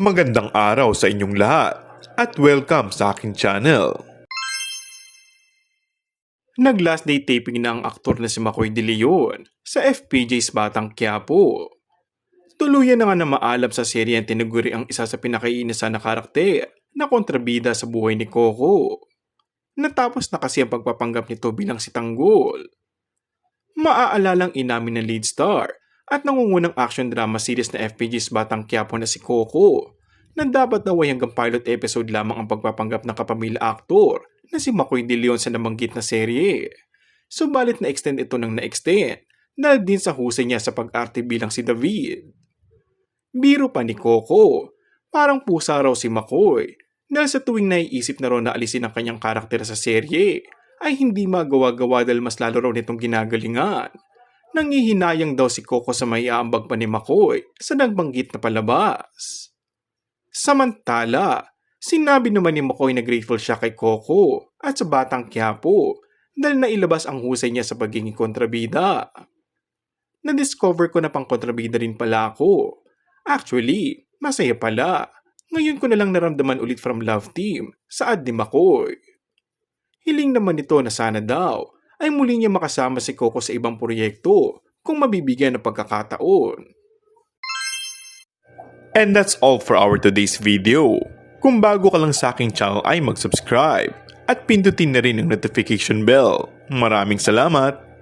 Magandang araw sa inyong lahat at welcome sa aking channel. Nag-last day taping na ang aktor na si Makoy De Leon sa FPJ's Batang Quiapo. Tuluyan na nga na maalam sa serye ang tinaguri ang isa sa pinakaiinisan na karakter na kontrabida sa buhay ni Coco. Natapos na kasi ang pagpapanggap nito bilang si Tanggol. Maaalalang inamin ng lead star at nangungunang action drama series na FPJ's Batang Quiapo na si Coco na dapat daw ay hanggang pilot episode lamang ang pagpapanggap ng kapamilya aktor na si Makoy De Leon sa nabanggit na serye. Subalit na-extend ito ng na-extend dahil din sa husay niya sa pag-arte bilang si David. Biro pa ni Coco, parang pusa raw si Makoy dahil sa tuwing naiisip na raw na alisin ang kanyang karakter sa serye ay hindi magawa-gawa dahil mas lalo raw nitong ginagalingan. Nangihinayang daw si Coco sa may aambag pa ni Makoy sa nagbanggit na palabas. Samantala, sinabi naman ni Makoy na grateful siya kay Coco at sa Batang Quiapo dahil nailabas ang husay niya sa pagiging kontrabida. Na-discover ko na pang kontrabida rin pala ako. Actually, masaya pala. Ngayon ko na lang naramdaman ulit from Love Team sa ad ni Makoy. Hiling naman nito na sana daw ay muli niya makasama si Coco sa ibang proyekto kung mabibigyan ng pagkakataon. And that's all for our today's video. Kung bago ka lang sa aking channel ay mag-subscribe at pindutin na rin ang notification bell. Maraming salamat!